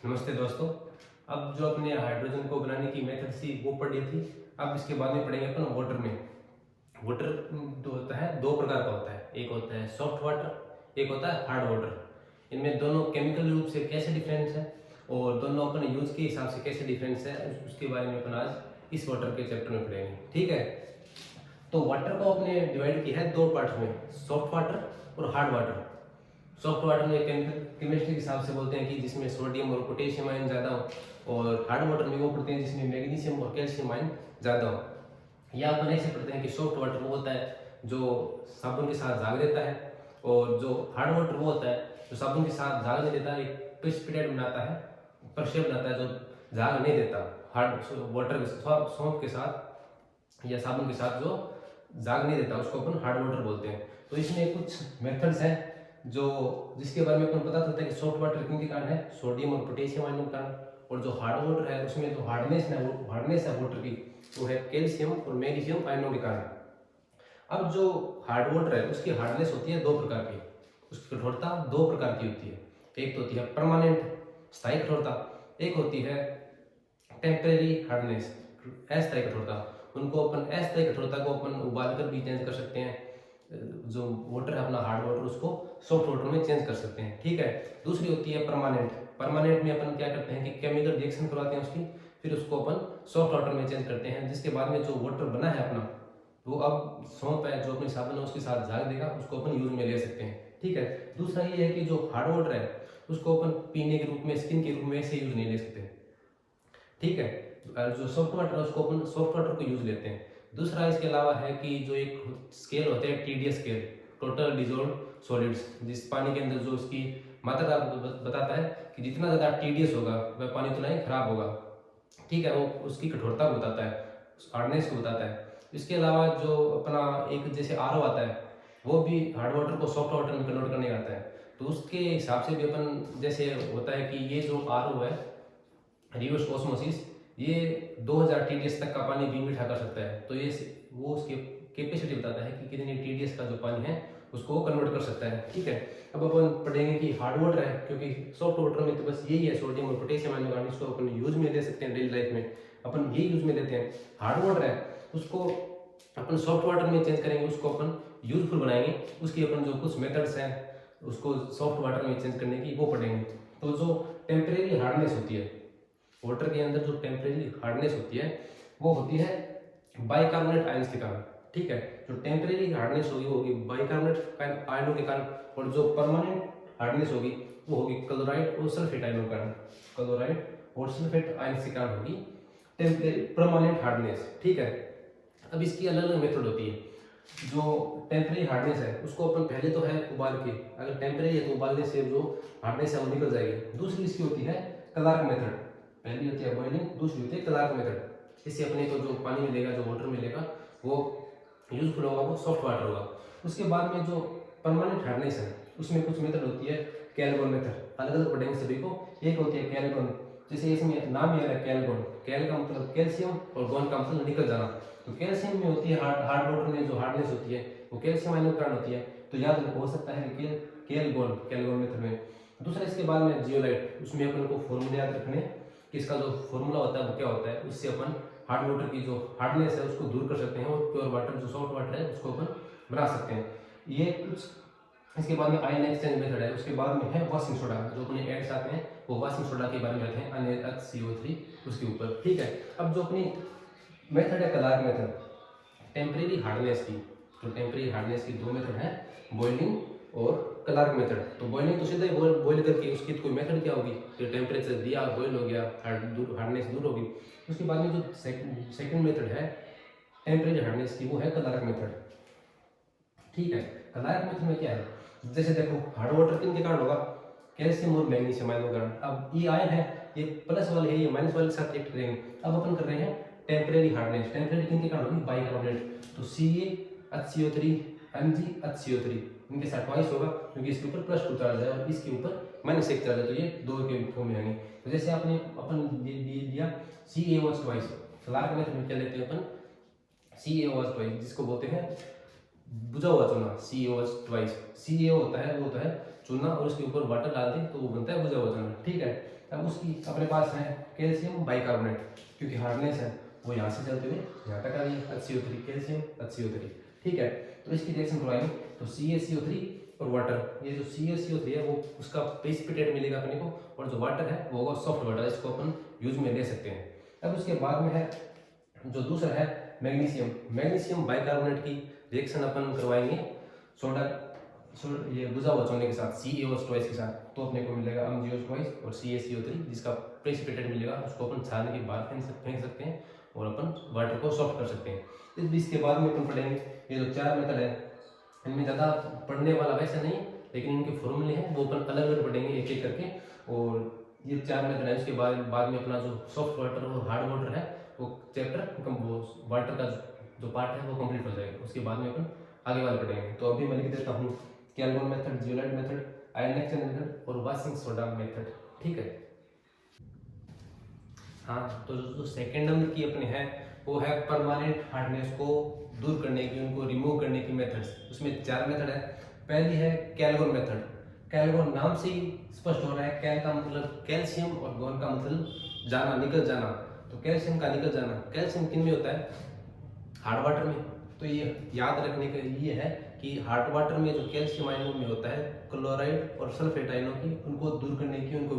नमस्ते दोस्तों। अब जो अपने हाइड्रोजन को बनाने की मेथड थी वो पढ़ी थी। अब इसके बाद में पढ़ेंगे अपन वाटर में। वाटर जो होता है दो प्रकार का होता है, एक होता है सॉफ्ट वाटर, एक होता है हार्ड वाटर। इनमें दोनों केमिकल रूप से कैसे डिफरेंस है और दोनों अपन यूज के हिसाब से कैसे डिफरेंस है उसके बारे में अपन आज इस वाटर के चैप्टर में पढ़ेंगे। ठीक है, तो वाटर को अपने डिवाइड किया है दो पार्ट्स में, सॉफ्ट वाटर और हार्ड वाटर। सॉफ्ट वाटर में केमिस्ट्री के हिसाब से बोलते हैं कि जिसमें सोडियम और पोटेशियम आयन ज़्यादा हो, और हार्ड वाटर में वो पढ़ते हैं जिसमें मैग्नीशियम और कैल्शियम आयन ज़्यादा हो। या अपन ऐसे पढ़ते हैं कि सॉफ्ट वाटर वो होता है जो साबुन के साथ झाग देता है, और जो हार्ड वाटर वो होता है जो साबुन के साथ झाग नहीं देता, एक प्रेसिपिटेट बनाता है, प्रक्षेप बनाता है जो झाग नहीं देता। हार्ड वाटर सौंफ के साथ या साबुन के साथ जो झाग नहीं देता उसको अपन हार्ड वाटर बोलते हैं। तो इसमें कुछ मेथड्स हैं जो जिसके बारे में अपन पता चलता है कि सॉफ्ट वाटर किन के कारण है, सोडियम और पोटेशियम आयनों के कारण। और जो हार्ड वाटर है उसमें जो हार्डनेस है वाटर की वो है कैल्शियम और मैग्नीशियम आयनों के कारण। अब जो हार्ड वाटर है उसकी हार्डनेस होती है दो प्रकार की, उसकी कठोरता दो प्रकार की होती है। एक तो होती है परमानेंट स्थायी कठोरता, एक होती है टेम्परेरी हार्डनेस अस्थायी कठोरता। उनको अपन अस्थायी कठोरता को अपन उबाल कर भी चेंज कर सकते हैं, जो वाटर है अपना हार्ड वाटर उसको सॉफ्ट वाटर में चेंज कर सकते हैं। ठीक है, दूसरी होती है परमानेंट। परमानेंट में अपन क्या करते हैं कि केमिकल रिएक्शन करवाते हैं उसकी, फिर उसको अपन सॉफ्ट वाटर में चेंज करते हैं, जिसके बाद में जो वाटर बना है अपना वो अब सौंप है जो अपनी साबुन है उसके साथ झाग देगा, उसको अपन यूज में ले सकते हैं। ठीक है, दूसरा ये है कि जो हार्ड वाटर है उसको अपन पीने के रूप में, स्किन के रूप में ऐसे यूज नहीं ले सकते। ठीक है, जो सॉफ्ट वाटर है उसको अपन सॉफ्ट वाटर को यूज लेते हैं। दूसरा इसके अलावा है कि जो एक स्केल होता है TDS scale, total dissolve solids, जिस पानी के अंदर जो उसकी मात्रा बताता है कि जितना ज़्यादा टीडीएस होगा वह पानी उतना ही खराब होगा। ठीक है, वो उसकी कठोरता को बताता है, हार्डनेस को बताता है। इसके अलावा जो अपना एक जैसे आरओ आता है वो भी हार्ड वाटर को सॉफ्ट वाटर में कन्वर्ट करने आता है, तो उसके हिसाब से भी अपन जैसे होता है कि ये जो आरओ है रिवर्स ऑस्मोसिस, ये 2000 टीडीएस तक का पानी भी मीठा कर सकता है। तो ये वो उसकी कैपेसिटी बताता है कि कितनी टीडीएस का जो पानी है उसको कन्वर्ट कर सकता है। ठीक है, अब अपन पढ़ेंगे कि हार्ड वाटर है, क्योंकि सॉफ्ट वाटर में तो बस यही है सोडियम और पोटेशियम आयन का, इसको अपन यूज में ले सकते हैं डेली लाइफ में, अपन ये यूज में लेते हैं। हार्ड वाटर है उसको अपन सॉफ्ट वाटर में चेंज करेंगे, उसको अपन यूजफुल बनाएंगे, उसकी अपन जो कुछ मेथड्स हैं उसको सॉफ्ट वाटर में चेंज करने की वो पढ़ेंगे। तो जो टेम्परेरी हार्डनेस होती है वाटर के अंदर, जो टेम्परेरी हार्डनेस होती है वो होती है बाइकार्बोनेट आयंस के कारण। ठीक है, जो टेम्परेरी हार्डनेस होगी वो होगी बाइकार्बोनेट आयनों के कारण, और जो परमानेंट हार्डनेस होगी वो होगी क्लोराइड और सल्फेट आयनों के कारण। क्लोराइड और सल्फेट आयंस के कारण होगी परमानेंट हार्डनेस। ठीक है, अब इसकी अलग अलग मेथड होती है। जो टेम्परेरी हार्डनेस है उसको अपन पहले तो है उबाल के, अगर टेम्परेरी है तो उबालने से जो हार्डनेस है वो निकल जाएगी। दूसरी इसकी होती है क्लार्क मेथड, पहली होती है बॉइलिंग, दूसरी होती है क्लार्क मेथड। इससे अपने को जो पानी मिलेगा, जो वाटर मिलेगा वो यूजफुल होगा, वो सॉफ्ट वाटर होगा। उसके बाद में जो परमानेंट हार्डनेस है उसमें कुछ मेथड होती है कैलगोन मेथड, अलग अलग पढ़ेंगे सभी को। एक होती है कैलगोन, जैसे इसमें नाम ही आ रहा है कैलगोन, कैल का मतलब कैल्शियम और गोन का मतलब निकल जाना। तो कैल्शियम में होती है हार्ड वाटर में जो हार्डनेस होती है वो कैल्शियम आयनों के कारण होती है, तो याद हो सकता है कि कैलगोन मेथड में। दूसरा इसके बाद में जियोलाइट, उसमें अपन को फॉर्मूले याद रखने कि इसका जो फॉर्मूला होता है वो क्या होता है, उससे अपन हार्ड वाटर की जो हार्डनेस है उसको दूर कर सकते हैं और प्योर वाटर जो सॉफ्ट वाटर है उसको अपन बना सकते हैं। ये कुछ इसके बाद में आयन एक्सचेंज मेथड है। उसके बाद में है वाशिंग सोडा, जो अपने एड्स आते हैं वो वाशिंग सोडा के बारे में आते हैं, HCO3 उसके ऊपर। ठीक है, अब जो अपनी मेथड है क्लार्क मेथड टेम्परेरी हार्डनेस की, तो टेम्परेरी हार्डनेस की दो मेथड है, बॉइलिंग और क्लार्क मेथड। तो बॉइलिंग तो सीधा ही बॉइल करके उसकी कोई मेथड क्या होगी, तो टेम्परेचर दिया बॉइल हो गया, हार्डनेस दूर होगी। उसके बाद में जो सेकंड मेथड है टेम्परेरी हार्डनेस की वो है क्लार्क मेथड। ठीक है, क्लार्क मेथड में क्या है, जैसे देखो हार्ड वाटर किन के कारण होगा, कैल्शियम और मैग्नीशियम आयनों के कारण। अब ये आयन है ये प्लस वाले है, ये माइनस वाले के साथ रिएक्ट करेंगे। अब अपन कर रहे हैं टेम्परेरी हार्डनेस, टेम्परेरी किन के कारण होगी, बाइकार्बोनेट, तो CaHCO3 MgHCO3 इनके साथ ट्वाइस होगा, क्योंकि इसके ऊपर +2 चार्ज है और इसके ऊपर -1 चार्ज है, तो ये दो के फॉर्म में आएंगे। तो जैसे आपने अपन लिया CaOH ट्वाइस, क्लार्क मेथड में क्या लेते हैं अपन CaOH ट्वाइस, जिसको बोलते हैं बुझा हुआ चूना, CaOH ट्वाइस। CaO होता है वो होता है चूना, और उसके ऊपर वाटर डाल दें तो वो बनता है बुझा हुआ चूना। ठीक है, अब उसकी अपने पास है कैल्शियम बाइकार्बोनेट, क्योंकि हार्डनेस है वो यहाँ से चलते हुए यहाँ तक आ रही है, HCO3 कैल्शियम HCO3, ठीक है। तो इसकी रिएक्शन करवाएंगे तो CaCO3 और वाटर, ये जो CaCO3 है वो उसका प्रेसिपिटेट मिलेगा अपने को, और जो वाटर है वो होगा सॉफ्ट वाटर, इसको अपन यूज में ले सकते हैं। अब उसके बाद में है जो दूसरा है मैग्नीशियम बाइकार्बोनेट की रिएक्शन अपन करवाएंगे सोडा ये बुझा हुआ सोने के साथ CaO2 के साथ, तो अपने को मिलेगा MgO2 और CaCO3, जिसका प्रेसिपिटेट मिलेगा, उसको अपन छानने के बाद फेंक सकते हैं और अपन वाटर को सॉफ्ट कर सकते हैं। इसके बाद में अपन पढ़ेंगे ये जो 4 मेथड है, इनमें ज़्यादा पढ़ने वाला वैसे नहीं, लेकिन इनके फॉर्मूले हैं वो अपन अलग अलग पढ़ेंगे एक एक करके, और ये 4 मेथड है। उसके बाद में अपना जो सॉफ्ट वाटर और हार्ड वाटर है वो चैप्टर वो वाटर का जो पार्ट है वो कंप्लीट हो जाएगा, उसके बाद में अपन आगे वाले पढ़ेंगे। तो अभी मैं लिख देता हूँ Calvin method, zeolite method, ion exchange method और वाशिंग सोडा मेथड, ठीक है। हाँ, तो जो सेकेंड नंबर की अपने हैं वो है परमानेंट हार्डनेस को दूर करने की, उनको रिमूव करने की मेथड्स। उसमें 4 मेथड है। पहली है कैलगोन मेथड। कैलगोन नाम से ही स्पष्ट हो रहा है, कैल का मतलब कैल्शियम और गोन का मतलब जाना, निकल जाना। तो कैल्शियम का निकल जाना, कैल्शियम किन में होता है? हार्ड वाटर में। तो ये याद रखने का ये है कि हार्ड वाटर में जो कैल्शियम आयनों में होता है क्लोराइड और सल्फेट आयनों की, उनको दूर करने की, उनको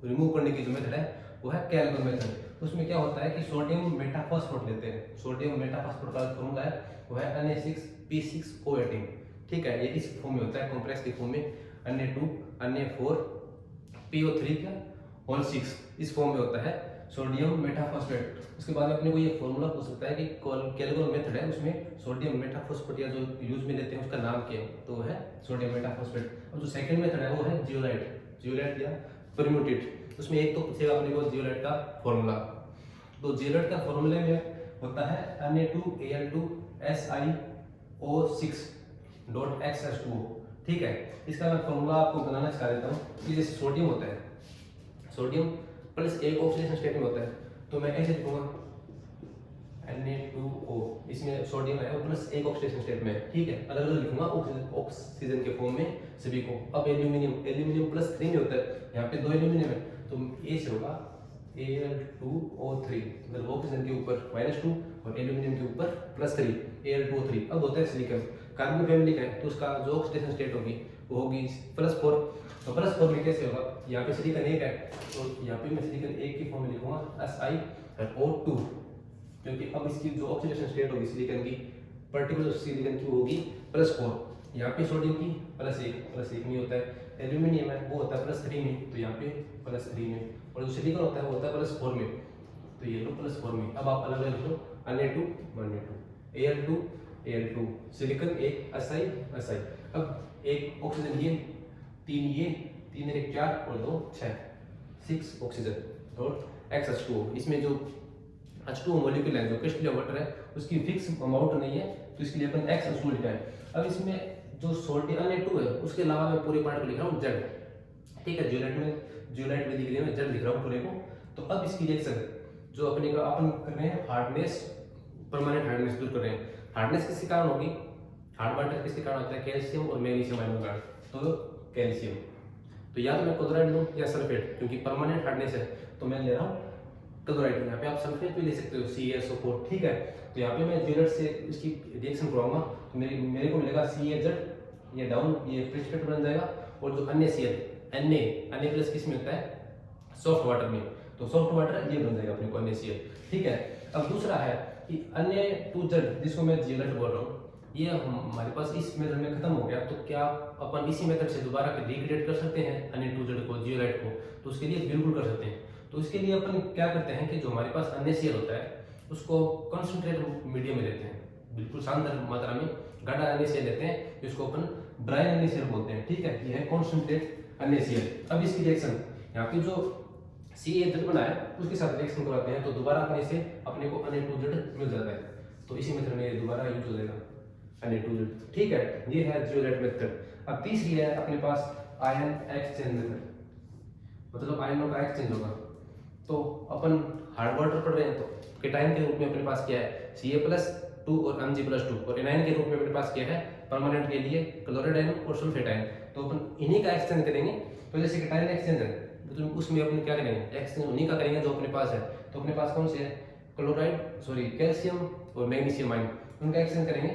रिमूव करने की जो मेथड है वो है कैलगोन मेथड। उसमें क्या होता है कि सोडियम मेटाफॉस्फेट लेते हैं। सोडियम मेटाफॉस्फेट का फॉर्मूला है वो है Na6P6O18, ठीक है। ये इस फॉर्म में होता है, कॉम्प्लेक्स के फॉर्म में Na2 Na4PO3 का होल 6 इस फॉर्म में होता है सोडियम मेटाफॉस्फेट। उसके बाद अपने को ये फॉर्मूला पूछ सकता है कि कैलगोन मेथड है उसमें सोडियम मेटाफॉस्फेट या जो यूज में लेते हैं उसका नाम क्या है, तो वो है सोडियम मेटाफॉस्फेट। और जो सेकंड मेथड है वो है जियोलाइट या परम्यूटेट। उसमें एक तो पूछेगा अपने को जियोलाइट का फॉर्मूला। तो जियोलाइट का फॉर्मूले में होता है Na2Al2SiO6.XH2O, ठीक है। इसका मैं फॉर्मूला आपको बनाना सिखा देता हूँ कि जैसे सोडियम होता है, सोडियम प्लस एक ऑक्सीडेशन स्टेट में होता है, तो मैं ऐसे लिखूंगा Na2O, इसमें सोडियम है वो प्लस एक ऑक्सीडेशन स्टेट में, ठीक है। अलग अलग लिखूंगा ऑक्सीजन के फॉर्म में सभी को। अब एल्यूमिनियम प्लस 3 में होता है, यहाँ पे 2 एल्यूमिनियम है, तो ए से होगा Al2O3, मतलब ऑक्सीजन के ऊपर -2 और एल्यूमिनियम के ऊपर +3 Al2O3। अब होता है सिलिकॉन, कार्बन फैमिली का है, तो उसका जो ऑक्सीडेशन स्टेट होगी वो होगी +4। तो +4 में कैसे होगा, यहाँ पे सिलिकॉन 1 है, तो यहाँ पे मैं सिलिकॉन 1 की फॉर्म में लिखूंगा SiO2, क्योंकि अब इसकी जो ऑक्सीडेशन स्टेट होगी सिलिकॉन की, पर्टिकुलर सिलिकॉन की होगी +4। यहाँ पे सोडियम की +1 में होता है, एल्यूमिनियम है वो होता है +3 में, तो यहाँ पे +3 में, और जो सिलिकॉन होता है वो होता है +4 में, तो ये लो +4 में। अब आप अलग अलग लिखो Na2 Al2 सिलिकॉन 1 Si। अब एक ऑक्सीजन ये 3 ये 3 1 4 और 2 6 ऑक्सीजन और XH2O। इसमें जो H2O मॉलिक्यूल है जो क्रिस्टल वाटर है उसकी फिक्स अमाउंट नहीं है, तो इसके लिए अपन XH2 लिखा है। अब इसमें जो सोडियम Na2 है उसके अलावा मैं पूरे पार्ट को लिख रहा हूँ Z, ठीक है। जियोलाइट विधि के लिए मैं Z लिख रहा हूँ पूरे को। तो अब इसकी रिएक्शन जो अपने को अपन कर रहे हैं हार्डनेस, परमानेंट हार्डनेस दूर कर रहे हैं। हार्डनेस किसके कारण होगी? हार्ड वाटर किसके कारण होता है? कैल्शियम और मैग्नीशियम आयनों के कारण। तो कैल्शियम, तो या तो मैं क्लोराइड लूँ या सल्फेट, क्योंकि परमानेंट हार्डनेस है तो मैं ले रहा हूँ क्लोराइड। यहाँ पे आप सल्फेट भी ले सकते हो CaSO4, ठीक है। तो यहाँ पे मैं जियोलाइट से इसकी रिएक्शन करवाऊंगा तो मेरे को मिलेगा CaZ, ये डाउन ये प्रेसिपिटेट बन जाएगा, और जो NaCl Na प्लस किस में होता है? सॉफ्ट वाटर में, तो सॉफ्ट वाटर ये बन जाएगा अपने को NaCl, ठीक है। अब दूसरा है कि Na2Z, जिसको मैं जियोलाइट बोल रहा हूँ, ये हमारे पास इस मेथड में खत्म हो गया, तो क्या अपन इसी मेथड से दोबारा रिक्रिएट कर सकते हैं Na2Z को, जियोलाइट को? तो उसके लिए बिल्कुल कर सकते हैं। तो इसके लिए अपन क्या करते हैं कि जो हमारे पास NaCl होता है उसको कॉन्सेंट्रेट मीडियम में लेते हैं, बिल्कुल शानदार मात्रा में गाढ़ा NaCl लेते हैं, जिसको अपन ड्राई NaCl बोलते हैं, ठीक है। ये है कॉन्सेंट्रेट NaCl। अब इसकी रिएक्शन यहाँ पे जो CaZ बना है उसके साथ रिएक्शन करवाते हैं, तो दोबारा अपने से अपने को Na2Z मिल जाता है, तो इसी मेथड में दोबारा यूज हो जाएगा Na2Z, ठीक है। ये है जियोलाइट मेथड। अब तीसरी है अपने पास आयन एक्सचेंज मेथड, मतलब आयनों का एक्सचेंज होगा। तो अपन हार्ड वाटर पढ़ रहे हैं, तो केटाइन के रूप में अपने पास क्या है? Ca+2 और Mg+2, और एनायन के रूप में अपने पास क्या है परमानेंट के लिए? क्लोराइड आयन और सल्फेट आयन। तो अपन इन्हीं का एक्सचेंज करेंगे। तो जैसे केटाइन एक्सचेंज है, तो उसमें अपने क्या करेंगे, एक्सचेंज उन्हीं का करेंगे जो अपने पास है। तो अपने पास कौन से है, क्लोराइड सॉरी कैल्शियम और मैग्नीशियम आयन, उनका एक्सचेंज करेंगे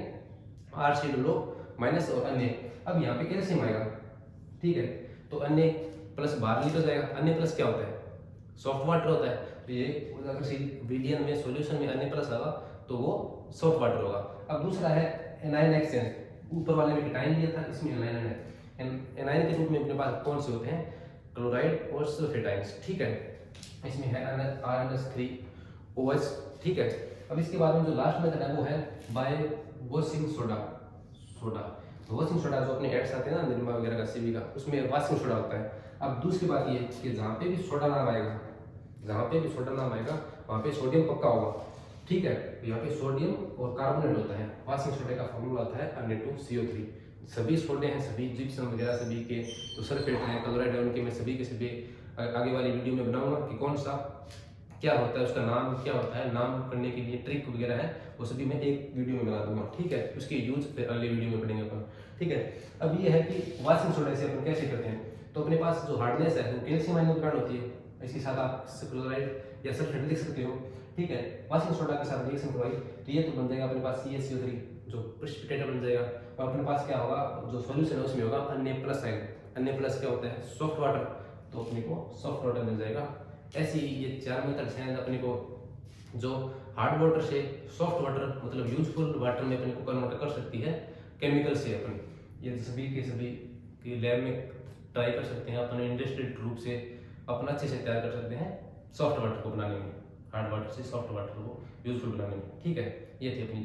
RCO माइनस और अन्य। अब यहाँ पे कैल्शियम आएगा, ठीक है, तो अन्य प्लस बाहर निकल जाएगा। अन्य प्लस क्या होता है, सॉफ्ट वाटर होता है। तो ये अगर विलियन में सॉल्यूशन में अन्य प्लस आगा तो वो सॉफ्ट वाटर होगा। अब दूसरा है एनायन एक्सचेंज, ऊपर वाले में एनायन दिया था, इसमें एनायन है। एनायन के रूप में अपने पास कौन से होते हैं, क्लोराइड और सल्फेट आयंस, ठीक है। इसमें है RNS3OH, ठीक है। अब इसके बाद में जो लास्ट मेथड है वो है bye washing soda. Washing soda जो अपने एड्स आते हैं ना निरमा वगैरह का, सीवी का, उसमें वॉशिंग सोडा होता है। अब दूसरी बात ये कि जहाँ पे भी सोडा नाम आएगा, वहाँ पे सोडियम पक्का होगा, ठीक है। तो यहाँ पे सोडियम और कार्बोनेट होता है। वॉशिंग सोडे का फॉर्मूला होता है Na2CO3। सभी सोडे हैं, सभी जिप्सम वगैरह सभी के जो सल्फेट हैं, क्लोराइड है, उनके मैं सभी के सभी आगे वाली वीडियो में बनाऊंगा कि कौन सा क्या होता है, उसका नाम क्या होता है, नाम करने के लिए ट्रिक वगैरह है, वो सभी मैं एक वीडियो में बना दूंगा, ठीक है। उसके यूज फिर अगले वीडियो में पढ़ेंगे अपन, ठीक है। अब ये है कि वॉशिंग सोडा से अपन कैसे करते हैं। तो अपने पास जो हार्डनेस है वो कैल्शियम आयन के कारण होती है, इसके साथ आप क्लोराइड या सल्फेट लिख सकते हो, ठीक है। वॉशिंग सोडा के साथ रिएक्शन करवाई तो ये तो बन जाएगा अपने पास CaCO3 जो प्रेसिपिटेट बन जाएगा। और अपने पास क्या होगा, जो सॉल्यूशन है उसमें होगा Na+ आयन। Na+ क्या होता है, सॉफ्ट वाटर, तो अपने को सॉफ्ट वाटर मिल जाएगा। ऐसे ही ये 4 मेथड्स हैं अपने को जो हार्ड वाटर से सॉफ्ट वाटर मतलब यूजफुल वाटर में अपने को कन्वर्ट कर सकती है केमिकल से। अपन ये सभी के लैब में ट्राई कर सकते हैं, अपन इंडस्ट्रियल रूप से अपना अच्छे से तैयार कर सकते हैं सॉफ्ट वाटर को बनाने में, हार्ड वाटर से सॉफ्ट वाटर को यूजफुल बनाने में, ठीक है। ये थी अपनी